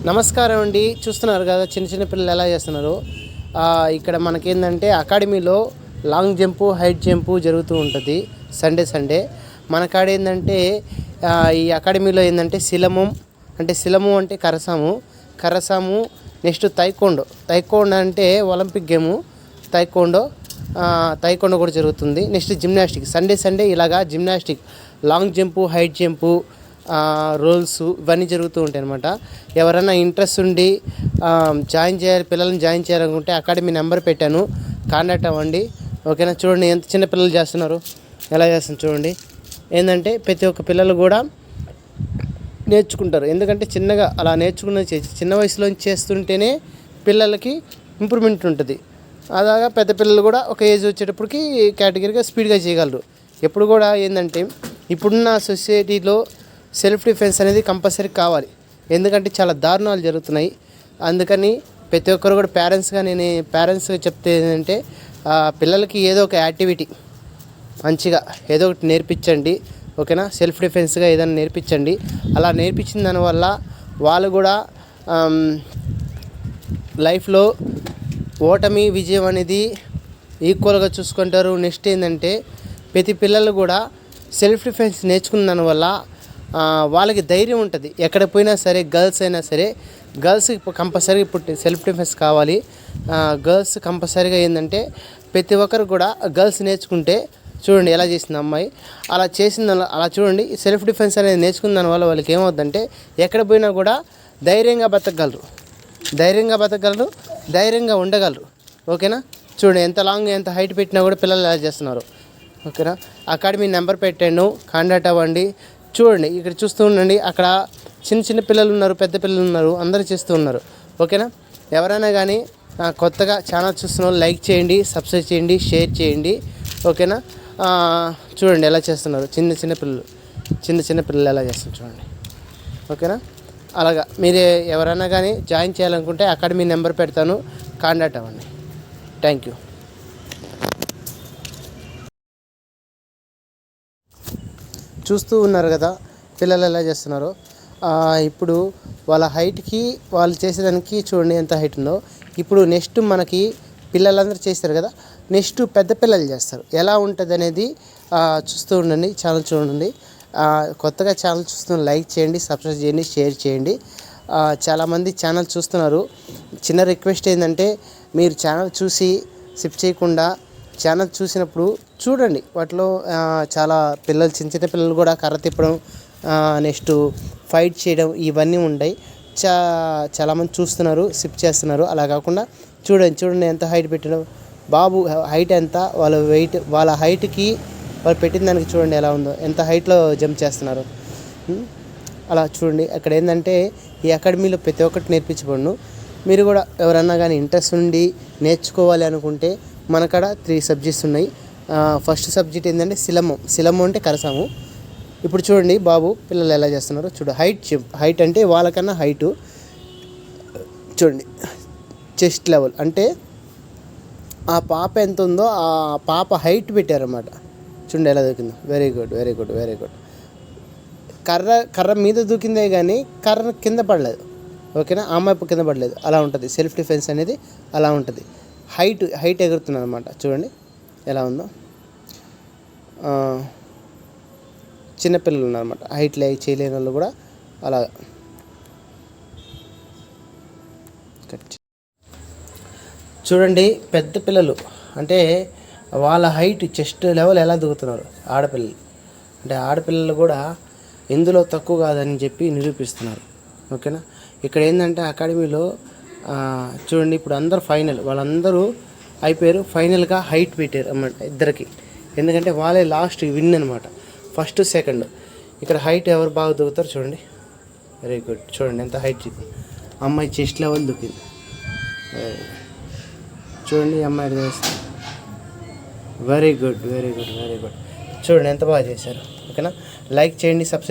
నమస్కారం అండి. చూస్తున్నారు కదా చిన్న చిన్న పిల్లలు ఎలా చేస్తున్నారు. ఇక్కడ మనకేందంటే అకాడమీలో లాంగ్ జంపు, హైట్ జంపు జరుగుతూ ఉంటుంది సండే. మన కాడ ఏంటంటే ఈ అకాడమీలో ఏంటంటే సిలము అంటే కర్రసాము నెక్స్ట్ తైకోండో అంటే ఒలింపిక్ గేము తైకోండో కూడా జరుగుతుంది. నెక్స్ట్ జిమ్నాస్టిక్ సండే ఇలాగా gymnastic, long jump, height jump, rolls ఇవన్నీ జరుగుతూ ఉంటాయి అన్నమాట. ఎవరైనా ఇంట్రెస్ట్ ఉండి పిల్లల్ని జాయిన్ చేయాలనుకుంటే అకాడమీ నెంబర్ పెట్టాను, కాంటాక్ట్ అవ్వండి. ఓకేనా. చూడండి ఎంత చిన్న పిల్లలు చేస్తున్నారు, ఎలా చేస్తున్నారు చూడండి. ఏంటంటే ప్రతి ఒక్క పిల్లలు కూడా నేర్చుకుంటారు. ఎందుకంటే చిన్నగా అలా చిన్న వయసులో చేస్తుంటేనే పిల్లలకి ఇంప్రూవ్మెంట్ ఉంటుంది. అలాగా పెద్ద పిల్లలు కూడా ఒక ఏజ్ వచ్చేటప్పటికి కేటగిరీగా స్పీడ్గా చేయగలరు. ఎప్పుడు కూడా ఏంటంటే ఇప్పుడున్న సొసైటీలో సెల్ఫ్ డిఫెన్స్ అనేది కంపల్సరీ కావాలి. ఎందుకంటే చాలా దారుణాలు జరుగుతున్నాయి. అందుకని ప్రతి ఒక్కరు కూడా పేరెంట్స్గా చెప్తే ఏంటంటే పిల్లలకి ఏదో ఒక యాక్టివిటీ మంచిగా ఏదో ఒకటి నేర్పించండి. ఓకేనా. సెల్ఫ్ డిఫెన్స్గా ఏదైనా నేర్పించండి. అలా నేర్పించిన దానివల్ల వాళ్ళు కూడా లైఫ్లో ఓటమి విజయం అనేది ఈక్వల్గా చూసుకుంటారు. నెక్స్ట్ ఏంటంటే ప్రతి పిల్లలు కూడా సెల్ఫ్ డిఫెన్స్ నేర్చుకున్న దానివల్ల వాళ్ళకి ధైర్యం ఉంటుంది. ఎక్కడ పోయినా సరే గర్ల్స్ అయినా సరే, గర్ల్స్కి కంపల్సరీగా ఇప్పుడు సెల్ఫ్ డిఫెన్స్ కావాలి. గర్ల్స్ కంపల్సరీగా ఏంటంటే ప్రతి ఒక్కరు కూడా గర్ల్స్ నేర్చుకుంటే చూడండి ఎలా చేసింది అమ్మాయి. అలా చూడండి సెల్ఫ్ డిఫెన్స్ అనేది నేర్చుకున్న దానివల్ల వాళ్ళకి ఏమవుతుందంటే ఎక్కడ పోయినా కూడా ధైర్యంగా బతకగలరు, ధైర్యంగా ఉండగలరు. ఓకేనా. చూడండి ఎంత హైట్ పెట్టినా కూడా పిల్లలు ఎలా చేస్తున్నారు. ఓకేనా. అకాడమీ నెంబర్ పెట్టాను, కాంటాక్ట్ అవ్వండి. చూడండి ఇక్కడ చూస్తూ ఉండండి. అక్కడ చిన్న పిల్లలు ఉన్నారు, పెద్ద పిల్లలు ఉన్నారు, అందరూ చేస్తూ ఉన్నారు. ఓకేనా. ఎవరైనా కానీ కొత్తగా ఛానల్ చూస్తున్న లైక్ చేయండి, సబ్స్క్రైబ్ చేయండి, షేర్ చేయండి. ఓకేనా. చూడండి ఎలా చేస్తున్నారు చిన్న పిల్లలు ఎలా చేస్తున్నారు చూడండి. ఓకేనా. అలాగా మీరు ఎవరైనా కానీ జాయిన్ చేయాలనుకుంటే అకాడమీ నెంబర్ పెడతాను, కాంటాక్ట్ అవ్వండి. Thank you. చూస్తూ ఉన్నారు కదా పిల్లలు ఎలా చేస్తున్నారో. ఇప్పుడు వాళ్ళ హైట్కి వాళ్ళు చేసేదానికి చూడండి ఎంత హైట్ ఉందో. ఇప్పుడు నెక్స్ట్ మనకి పిల్లలందరూ చేస్తారు కదా, నెక్స్ట్ పెద్ద పిల్లలు చేస్తారు. ఎలా ఉంటుంది అనేది చూస్తూ ఉండండి. ఛానల్ చూడండి. కొత్తగా ఛానల్ చూస్తున్న లైక్ చేయండి, సబ్స్క్రైబ్ చేయండి, షేర్ చేయండి. చాలామంది ఛానల్ చూస్తున్నారు. చిన్న రిక్వెస్ట్ ఏంటంటే మీరు ఛానల్ చూసి స్కిప్ చేయకుండా ఛానల్ చూసినప్పుడు చూడండి. వాటిలో చాలా పిల్లలు చిన్న పిల్లలు కూడా కర్ర తిప్పడం, నెక్స్ట్ ఫైట్ చేయడం ఇవన్నీ ఉంటాయి. చాలామంది చూస్తున్నారు, స్కిప్ చేస్తున్నారు. అలా కాకుండా చూడండి ఎంత హైట్ పెట్టడం. బాబు హైట్ ఎంత, వాళ్ళ హైట్కి వాళ్ళు పెట్టిన దానికి చూడండి ఎలా ఉందో, ఎంత హైట్లో జంప్ చేస్తున్నారు. అలా చూడండి. అక్కడ ఏంటంటే ఈ అకాడమీలో ప్రతి ఒక్కటి నేర్పించబడును. మీరు కూడా ఎవరన్నా కానీ ఇంట్రెస్ట్ ఉండి నేర్చుకోవాలి అనుకుంటే మన కాడ 3 సబ్జెక్ట్స్ ఉన్నాయి. ఫస్ట్ సబ్జెక్ట్ ఏంటంటే సిలము అంటే కరసాము. ఇప్పుడు చూడండి బాబు పిల్లలు ఎలా చేస్తున్నారో హైట్ అంటే వాళ్ళకన్నా హైటు చూడండి. చెస్ట్ లెవెల్ అంటే ఆ పాప ఎంత ఉందో ఆ పాప హైట్ పెట్టారన్నమాట. చూడండి ఎలా దూకిందో. Very good. కర్ర మీద దూకిందే కానీ కర్ర కింద పడలేదు. ఓకేనా. ఆ అమ్మాయి కింద పడలేదు. అలా ఉంటుంది సెల్ఫ్ డిఫెన్స్ అనేది, అలా ఉంటుంది. హైట్ ఎగురుతున్నారు అనమాట. చూడండి ఎలా ఉందో. చిన్నపిల్లలు ఉన్నారన్నమాట, హైట్ చేయలేని వాళ్ళు కూడా అలా. చూడండి పెద్ద పిల్లలు అంటే వాళ్ళ హైట్ చెస్ట్ లెవెల్ ఎలా దిగుతున్నారు. ఆడపిల్లలు కూడా ఇందులో తక్కువ కాదని చెప్పి నిరూపిస్తున్నారు. ఓకేనా. ఇక్కడ ఏంటంటే అకాడమీలో చూడండి ఇప్పుడు అందరూ వాళ్ళందరూ అయిపోయారు. ఫైనల్గా హైట్ పెట్టారు అన్నమాట ఇద్దరికి. ఎందుకంటే వాళ్ళే లాస్ట్ విన్ అనమాట, ఫస్ట్ సెకండ్. ఇక్కడ హైట్ ఎవరు బాగా దూకుతారు చూడండి. Very good. చూడండి ఎంత హైట్ అమ్మాయి చెస్ట్ లెవెల్ దూకింది. చూడండి అమ్మాయి చేస్తారు. Very good. చూడండి ఎంత బాగా చేశారు. ఓకేనా. లైక్ చేయండి, సబ్స్క్రైబ్